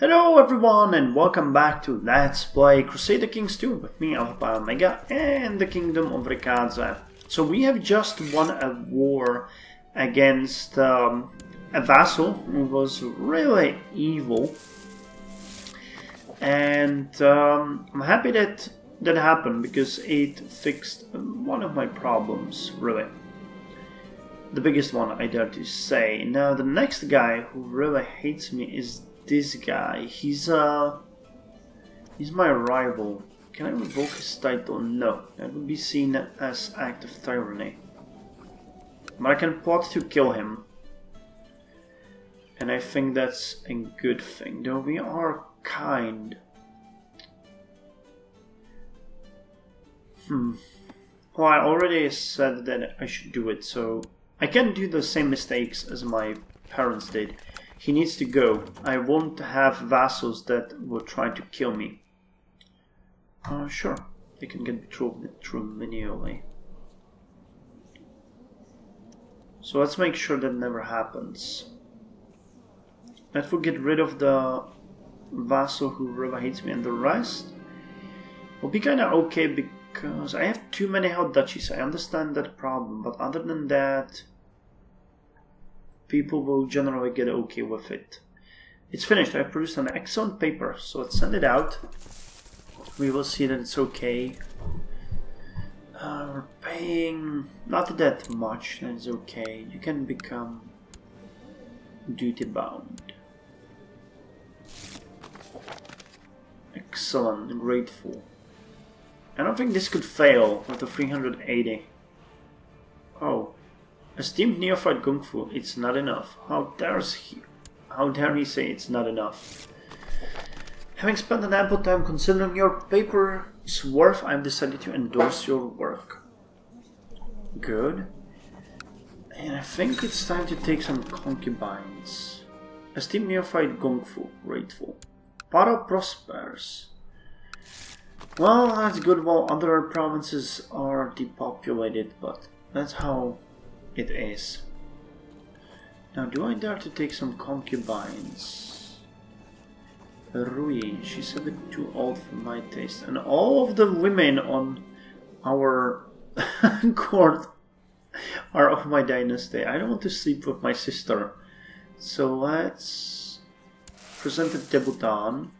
Hello everyone and welcome back to Let's Play Crusader King 2 with me, Alfapiomega, and the Kingdom of Latze. So we have just won a war against a vassal who was really evil. And I'm happy that that happened because it fixed one of my problems, really. The biggest one, I dare to say. Now the next guy who really hates me is this guy. He's my rival. Can I revoke his title? No. That would be seen as act of tyranny. But I can plot to kill him. And I think that's a good thing. Though we are kind. Well, I already said that I should do it, so I can't do the same mistakes as my parents did. He needs to go. I won't have vassals that will try to kill me. Sure. They can get through manually. So let's make sure that never happens. That will get rid of the vassal who really hates me, and the rest will be kinda okay because I have too many held duchies. I understand that problem, but other than that, people will generally get okay with it. It's finished. I've produced an excellent paper, so let's send it out. We will see that it's okay. We're paying not that much, that's okay. You can become duty bound. Excellent, grateful. I don't think this could fail with the 380. Oh. Esteemed neophyte Kung Fu, it's not enough. How dare he say it's not enough? Having spent an ample time considering your paper's worth, I've decided to endorse your work. Good. And I think it's time to take some concubines. Esteemed neophyte Kung Fu, grateful. Paro prospers. Well, that's good while other provinces are depopulated, but that's how it is. Now, do I dare to take some concubines? Rui, she's a bit too old for my taste. And all of the women on our court are of my dynasty. I don't want to sleep with my sister. So let's present a debutant.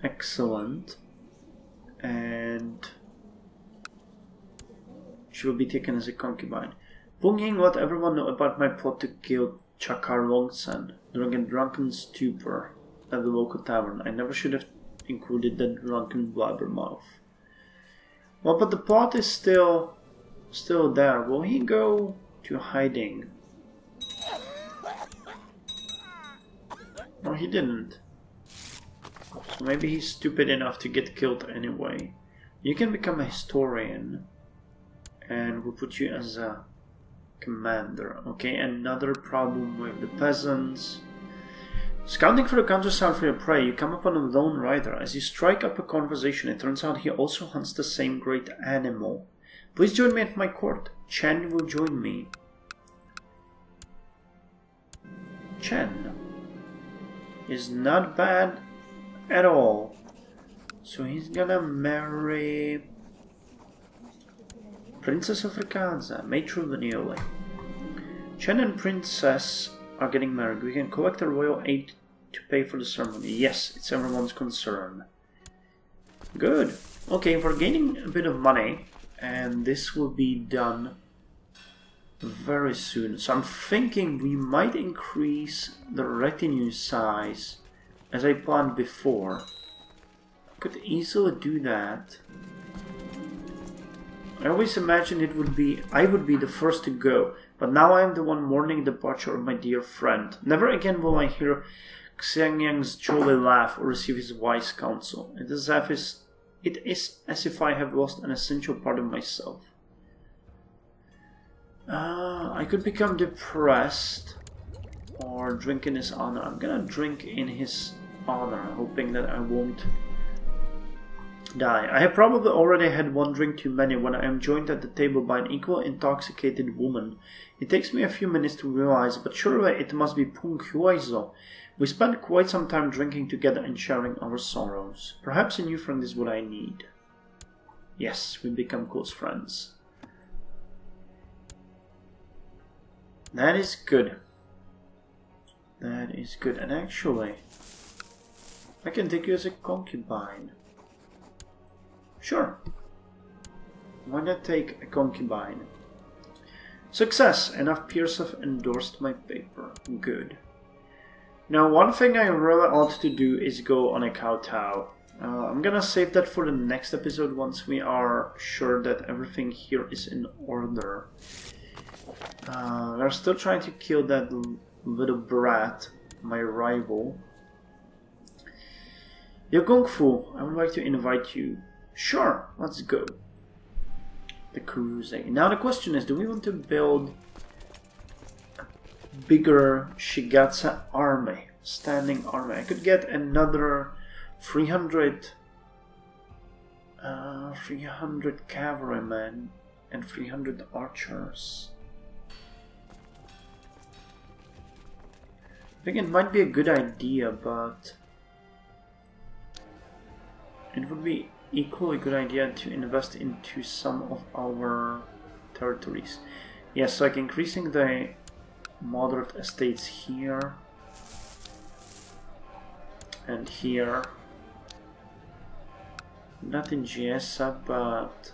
Excellent. And she will be taken as a concubine. Bunging let everyone know about my plot to kill Chakar Longsen during a drunken stupor at the local tavern. I never should have included the drunken blabbermouth. Well, but the plot is still there. Will he go to hiding? No, he didn't. So maybe he's stupid enough to get killed anyway. You can become a historian. And we'll put you as a commander. Okay, another problem with the peasants. Scouting for the countryside for your prey, you come upon a lone rider. As you strike up a conversation, it turns out he also hunts the same great animal. Please join me at my court. Chen will join me. Chen is not bad at all. So he's gonna marry Princess of Latze, matrilineally. Chen and Princess are getting married. We can collect a royal aid to pay for the ceremony. Yes, it's everyone's concern. Good. Okay, we're gaining a bit of money, and this will be done very soon. So I'm thinking we might increase the retinue size as I planned before. I could easily do that. I always imagined I would be the first to go, but now I am the one mourning the departure of my dear friend. Never again will I hear Xiangyang's jolly laugh or receive his wise counsel. It is as if I have lost an essential part of myself. I could become depressed or drink in his honor. I'm gonna drink in his honor, hoping that I won't die. I have probably already had one drink too many when I am joined at the table by an equal intoxicated woman. It takes me a few minutes to realize, but surely it must be Pung Huizo. We spent quite some time drinking together and sharing our sorrows. Perhaps a new friend is what I need. Yes, we become close friends. That is good. That is good. And actually, I can take you as a concubine. Sure. Why not take a concubine? Success! Enough peers have endorsed my paper. Good. Now, one thing I really ought to do is go on a kowtow. I'm gonna save that for the next episode once we are sure that everything here is in order. We're still trying to kill that little brat, my rival. Yo Kung Fu, I would like to invite you. Sure, let's go. The Crusader. Now the question is, do we want to build a bigger Shigatse army? Standing army. I could get another 300 cavalrymen and 300 archers. I think it might be a good idea, but it would be equally good idea to invest into some of our territories. Yes, like increasing the moderate estates here and here. Not in Giessa, but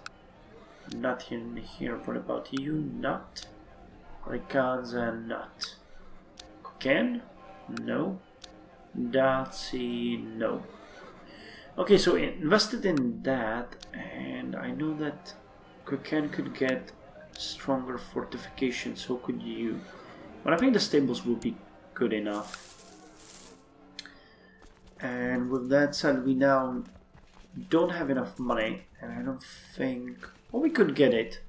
not in here. What about you? Not. Rikaza, not. Koken? No. Latze, no. Okay, so invested in that, and I know that Koken could get stronger fortifications, so could you. But I think the stables will be good enough. And with that said, we now don't have enough money, and I don't think... Well, we could get it.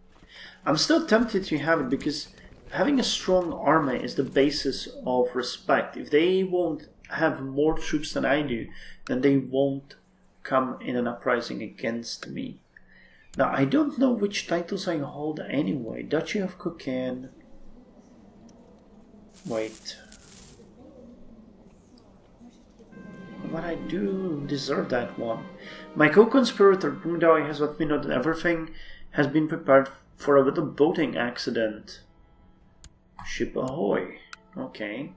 I'm still tempted to have it, because having a strong army is the basis of respect. If they won't have more troops than I do, then they won't come in an uprising against me. Now, I don't know which titles I hold anyway. Duchy of Koken. Wait. But I do deserve that one. My co-conspirator Pungdao has let me know that everything has been prepared for a little boating accident. Ship ahoy. Okay.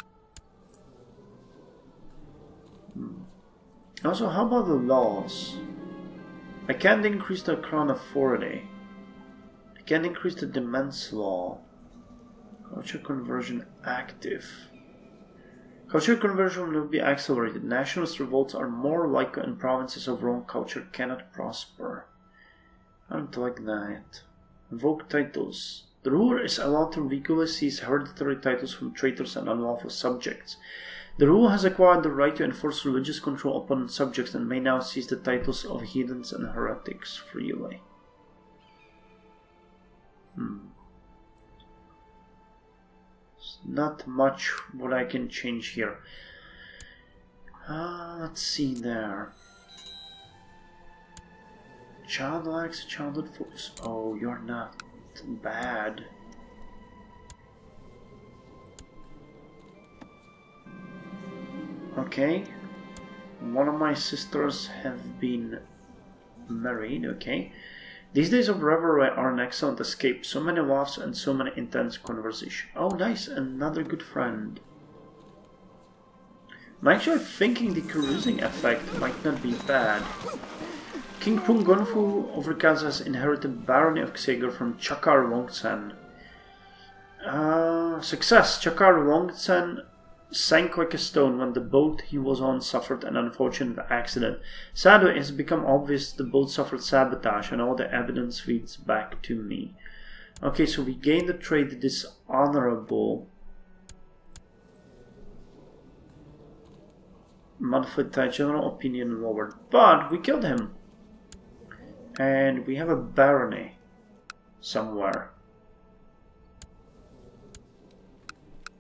Also, how about the laws? I can't increase the crown authority. I can't increase the demands law. Culture conversion active. Culture conversion will be accelerated. Nationalist revolts are more likely and provinces of wrong culture cannot prosper. I don't like that. Invoke titles. The ruler is allowed to legally seize hereditary titles from traitors and unlawful subjects. The ruler has acquired the right to enforce religious control upon subjects and may now seize the titles of heathens and heretics freely. There's not much what I can change here. Let's see there. Child likes childhood focus. Oh, you're not bad. Okay, one of my sisters have been married, okay. These days of revelry are an excellent escape. So many laughs and so many intense conversation. Oh, nice, another good friend. I'm actually thinking the cruising effect might not be bad. King Pungonfu of Rikaza has inherited barony of Xeger from Chakar Longtsen. Success! Chakar Longtsen sank like a stone when the boat he was on suffered an unfortunate accident. Sadly, it has become obvious the boat suffered sabotage and all the evidence feeds back to me. Okay, so we gained the trait dishonorable. Modified general opinion lowered. But we killed him. And we have a barony somewhere.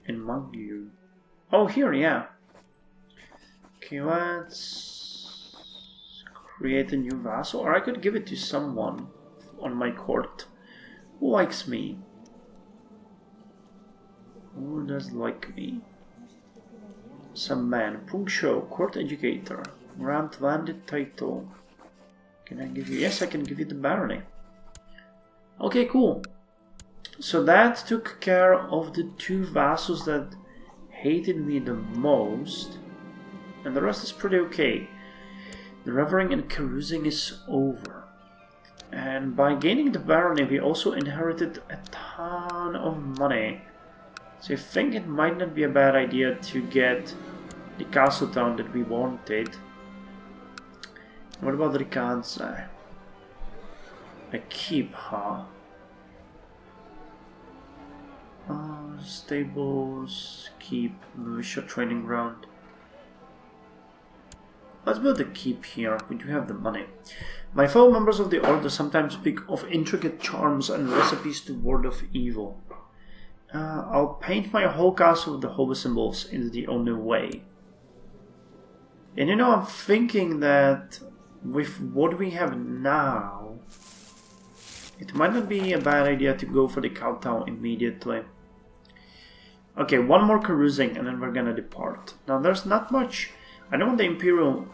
In Mangyu. Oh, here, yeah. Okay, let's create a new vassal, or I could give it to someone on my court who likes me. Who does like me? Some man. Punctual, court educator. Grant landed title. Can I give you? Yes, I can give you the barony. Okay, cool. So that took care of the two vassals that hated me the most. And the rest is pretty okay. The reveling and carousing is over. And by gaining the barony, we also inherited a ton of money. So I think it might not be a bad idea to get the castle town that we wanted. What about the Latze? A keep, huh? Stables, keep, militia training ground. Let's build a keep here. We do have the money. My fellow members of the order sometimes speak of intricate charms and recipes to ward off evil. I'll paint my whole castle with the holy symbols. It's the only way. And you know, I'm thinking that with what we have now, it might not be a bad idea to go for the cow town immediately. Okay, one more carousing and then we're gonna depart. Now there's not much. I don't want the imperial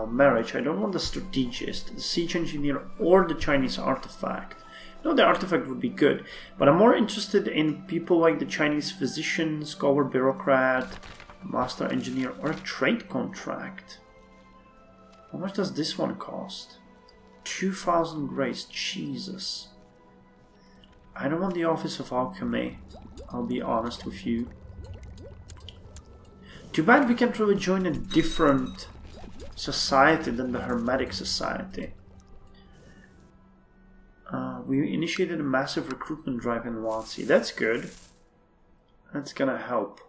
marriage, I don't want the strategist, the siege engineer, or the Chinese artifact. No, the artifact would be good, but I'm more interested in people like the Chinese physician, scholar, bureaucrat, master engineer, or a trade contract. How much does this one cost? 2,000 grace, Jesus. I don't want the office of alchemy, I'll be honest with you. Too bad we can't really join a different society than the Hermetic Society. We initiated a massive recruitment drive in Latze. That's good. That's gonna help.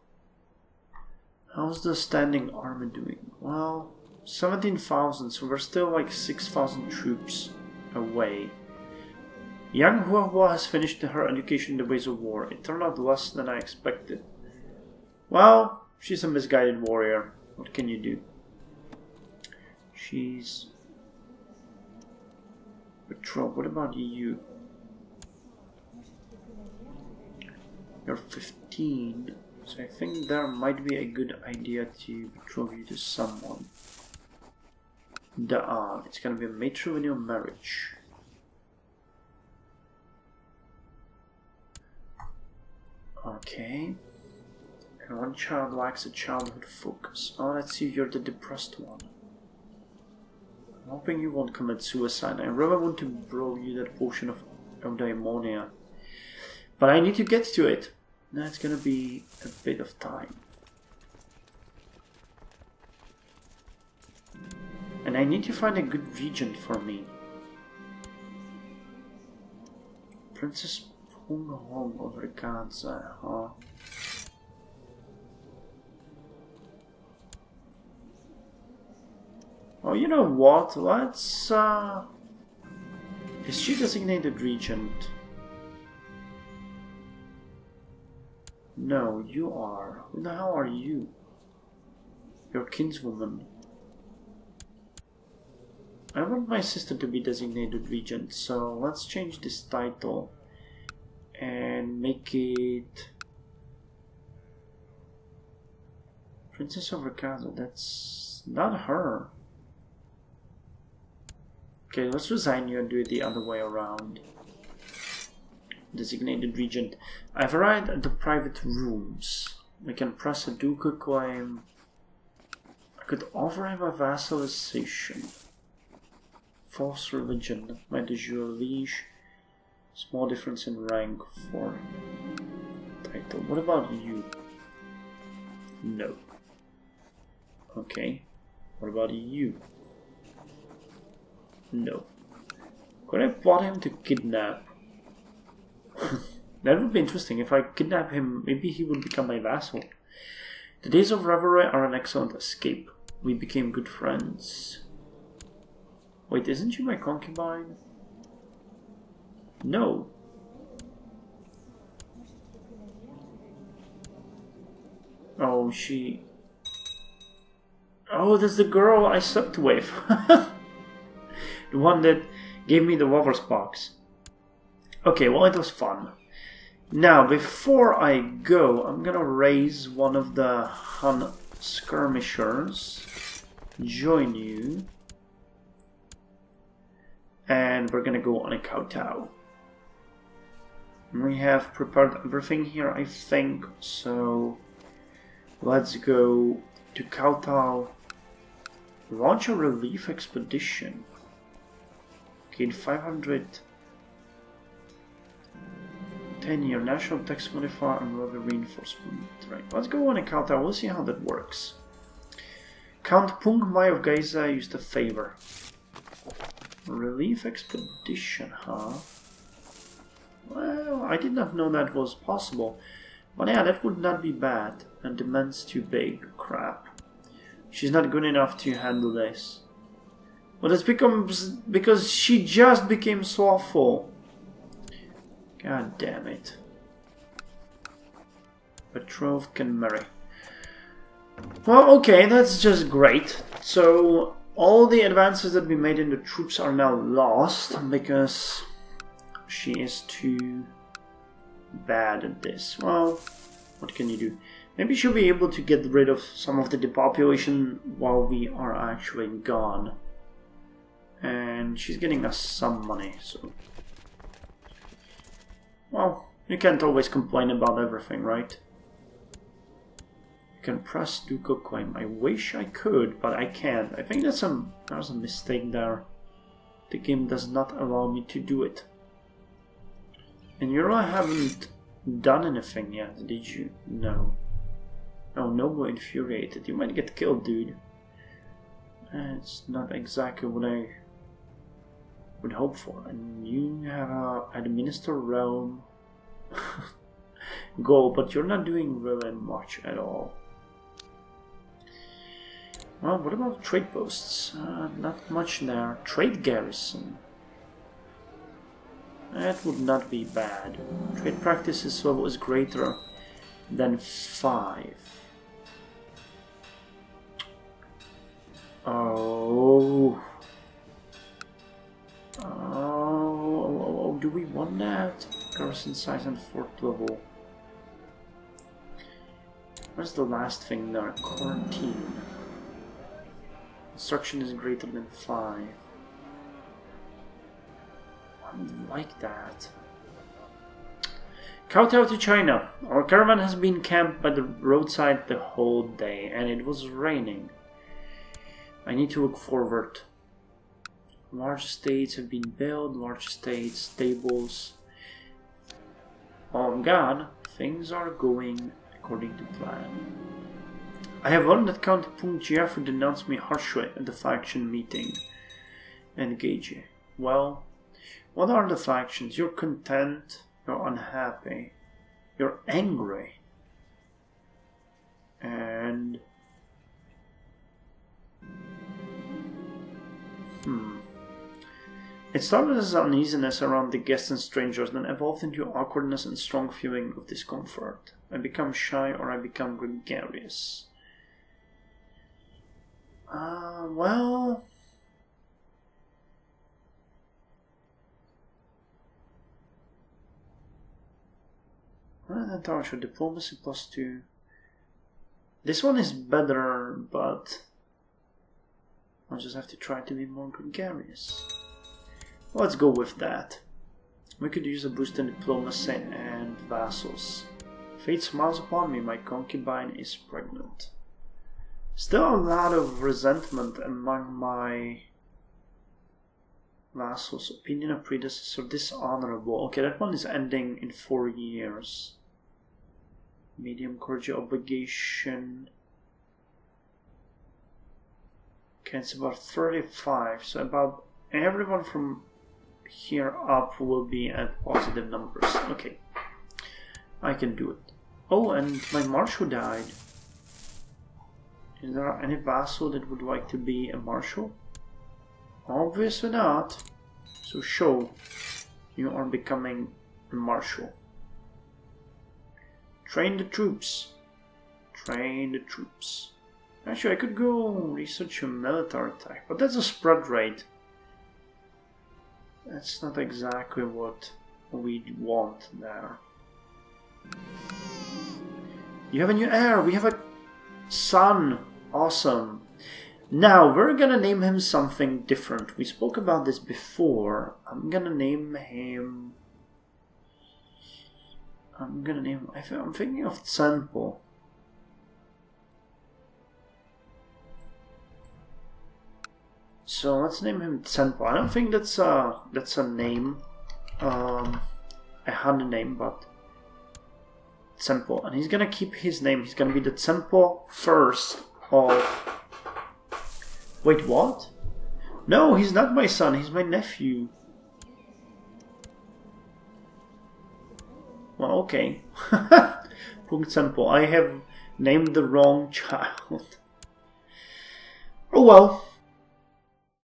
How's the standing army doing? Well, 17,000, so we're still like 6,000 troops away. Young Huahua has finished her education in the ways of war. It turned out less than I expected. Well, she's a misguided warrior. What can you do? She's... Patrol, what about you? You're 15, so I think there might be a good idea to betroth you to someone. Da'an, it's gonna be a matrilineal marriage. Okay. And one child lacks a childhood focus. Oh, let's see, you're the depressed one. I'm hoping you won't commit suicide. I really want to blow you that potion of eudaimonia. But I need to get to it. That's gonna be a bit of time. And I need to find a good regent for me. Princess Pung Hong of Latze, huh? Oh, you know what? Let's, is she designated regent? No, you are. Who the hell are you? You're kinswoman. I want my sister to be designated regent, so let's change this title and make it Princess of Latze. That's not her. Okay, let's resign you and do it the other way around. Designated regent. I've arrived at the private rooms. We can press a ducal claim. I could offer him a vassalization. False religion. My de jure liege. Small difference in rank for title. What about you? No. Okay. What about you? No. Could I plot him to kidnap? That would be interesting. If I kidnap him, maybe he would become my vassal. The days of revelry are an excellent escape. We became good friends. Wait, isn't she my concubine? No. Oh, she... Oh, that's the girl I slept with. The one that gave me the Wovers box. Okay, well, it was fun. Now, before I go, I'm gonna raise one of the Hun skirmishers. Join you. And we're gonna go on a kowtow. We have prepared everything here, I think, so let's go to kowtow. Launch a relief expedition. Gain 500 10-year national tax modifier and levy reinforcement. Right, let's go on a kowtow, we'll see how that works. Count Pung Mai of Geysa used a favor. Relief expedition, huh? Well, I did not know that was possible. But yeah, that would not be bad. And demands too big. Crap. She's not good enough to handle this. Well, that's because she just became slothful. God damn it. Betrothed can marry. Well, okay, that's just great. So, all the advances that we made in the troops are now lost because she is too bad at this. Well, what can you do? Maybe she'll be able to get rid of some of the depopulation while we are actually gone. And she's getting us some money, so... Well, you can't always complain about everything, right? You can press ducal claim. I wish I could, but I can't. I think there's a mistake there. The game does not allow me to do it. And you really haven't done anything yet, did you? No. Oh, Noble Infuriated. You might get killed, dude. It's not exactly what I would hope for. And you have a Administer Realm goal, but you're not doing really much at all. Well, what about trade posts? Not much there. Trade garrison. That would not be bad. Trade practices level is greater than 5. Oh. Oh, do we want that? Garrison size and fort level. Where's the last thing there? Quarantine. Construction is greater than 5. I don't like that. Kowtow to China. Our caravan has been camped by the roadside the whole day, and it was raining. I need to look forward. Large estates have been built, large estates, stables. Oh God, things are going according to plan. I have learned that Count Pung Jiafu denounced me harshly at the faction meeting. Engage. Well, what are the factions? You're content, you're unhappy, you're angry, and... It started as uneasiness around the guests and strangers, then evolved into awkwardness and strong feeling of discomfort. I become shy or I become gregarious. Well... Intellectual diplomacy +2. This one is better, but I'll just have to try to be more gregarious. Let's go with that. We could use a boost in diplomacy and vassals. Fate smiles upon me, my concubine is pregnant. Still a lot of resentment among my vassals. Opinion of predecessor dishonorable. Okay, that one is ending in 4 years. Medium cordial obligation. Okay, it's about 35, so about everyone from here up will be at positive numbers. Okay, I can do it. Oh, and my marshal died. Is there any vassal that would like to be a marshal? Obviously not. So show you are becoming a marshal. Train the troops. Train the troops. Actually, I could go research a military attack, but that's a spread rate. That's not exactly what we want there. You have a new heir. We have a son. Awesome. Now, we're gonna name him something different. We spoke about this before. I'm gonna name him... I'm thinking of Tsempo. So let's name him Tsempo. I don't think that's a name, a honey name, but Tsempo. And he's gonna keep his name. He's gonna be the Tsempo first of... Wait, what? No, he's not my son. He's my nephew. Well, okay. Punkt Tsempo. I have named the wrong child. Oh well.